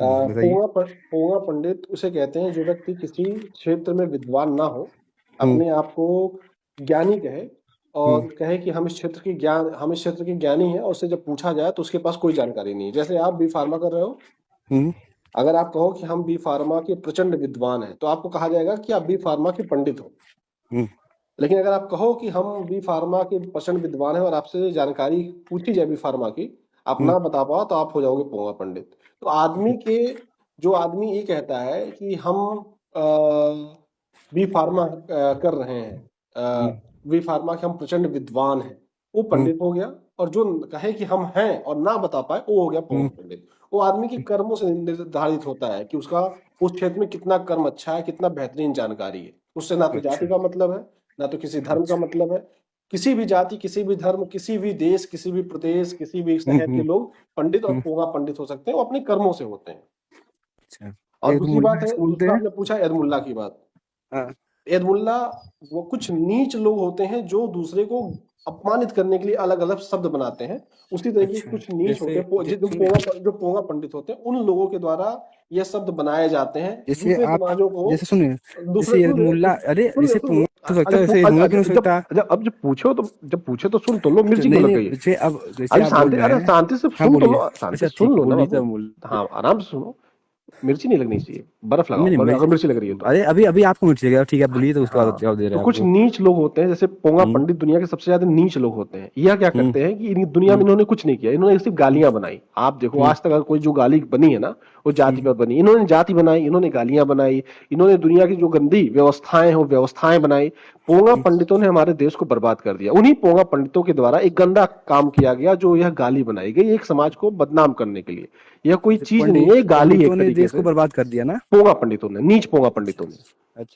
बताइए। पोंगा पंडित उसे कहते हैं जो व्यक्ति किसी क्षेत्र में विद्वान ना हो, हम्म। अपने आप को ज्ञानी कहे हम्म। और कहे कि हम इस क्षेत्र के ज्ञानी हैं, और उससे जब पूछा जाए तो उसके पास कोई जानकारी नहीं है। जैसे आप बी फार्मा कर रहे हो, हम्म। अगर आप कहो कि हम बी फार्मा के प्रचंड विद्वान हैं तो आपको कहा जाएगा कि आप बी फार्मा के पंडित हो। हम्म। लेकिन अगर आप कहो कि हम बी फार्मा के प्रचंड विद्वान हैं और आपसे जानकारी पूछी जाए बी फार्मा की, आप हम्म। ना बता पाओ, तो आप हो जाओगे पोंगा पंडित। तो जो आदमी ये कहता है कि हम बी फार्मा कर रहे हैं, हम्म। बी फार्मा के हम प्रचंड विद्वान हैं, वो हम्म। पंडित हो गया। और जो कहे कि हम हैं और ना बता पाए, वो हो गया पोंगा हम्म। पंडित। वो आदमी के कर्मों से निर्धारित होता है कि उसका उस क्षेत्र में कितना कर्म अच्छा है, कितना बेहतरीन जानकारी है। उससे ना तो जाति अच्छा। का मतलब है, ना तो किसी धर्म का अच्छा। मतलब है। किसी भी जाति, किसी भी धर्म, किसी भी देश, किसी भी प्रदेश, किसी भी हम्म। शहर के हम्म। लोग पंडित और हम्म। पोंगा पंडित हो सकते हैं, वो अपने कर्मों से होते हैं। अच्छा। और एक तो दूसरी मुल्ला बात है, किसको बोलते दूसरा हैं? आपने पूछा एदमुल्ला की बात। हाँ। एदमुल्ला वो कुछ नीच लोग होते हैं जो दूसरे को अपमानित करने के लिए अलग अलग शब्द बनाते हैं। उसी तरीके के अच्छा। कुछ नीच होते जैसे हैं, सुनिए, जो पोंगा पंडित होते हैं, उन लोगों के द्वारा ये शब्द बनाए जाते हैं जैसे दूसरे आप, समाजों को। जैसे सुनिए, दूसरे जैसे ये मुल्ला, अरे जैसे सुन लो। पूंगा तो सकता है, वैसे धुआं क्यों नहीं हो जब सकता? जब अब जब पूछे तो सुन तो लो, अच्छा, मिर्ची नहीं क्यों लग नहीं, गई है? जैसे अभी आप बोल शांति, रहे अरे हैं। शांति से हाँ सुन तो बोलिए। लो, शांति अच्छा से सुन ठीक है, लो ना बोलिए बाबू। तब बोल। हाँ, आराम से सुनो। मिर्ची नहीं लगनी चाहिए, बर्फ लगाओ नहीं नहीं, अगर मिर्ची लग रही है तो। अरे अभी अभी आपको मिर्च लगेगा, ठीक है, बोलिए तो उसके बाद हाँ, जवाब दे तो रहे हैं कुछ आपको। नीच लोग होते हैं, जैसे पोंगा हम्म। पंडित दुनिया के सबसे ज्यादा नीच लोग होते हैं। यह क्या हम्म। करते हैं कि दुनिया में हम्म। इन्होंने कुछ नहीं किया, इन्होंने सिर्फ गालियां बनाई। आप देखो, हम्म। आज तक अगर कोई जो गाली बनी है ना, वो जाति हम्म। पर बनी। इन्होंने जाति बनाई, इन्होंने गालियां बनाई, इन्होंने दुनिया की जो गंदी व्यवस्थाएं हैं वो व्यवस्थाएं बनाई। पोंगा हम्म। पंडितों ने हमारे देश को बर्बाद कर दिया। उन्हीं पोंगा पंडितों के द्वारा एक गंदा काम किया गया, जो यह गाली बनाई गई एक समाज को बदनाम करने के लिए। यह कोई चीज नहीं है, ये गाली है पंडितों एक ने तरीके देश को से। बर्बाद कर दिया ना? पोंगा पंडितों ने, नीच पोंगा अच्छा। पंडितों ने। अच्छा।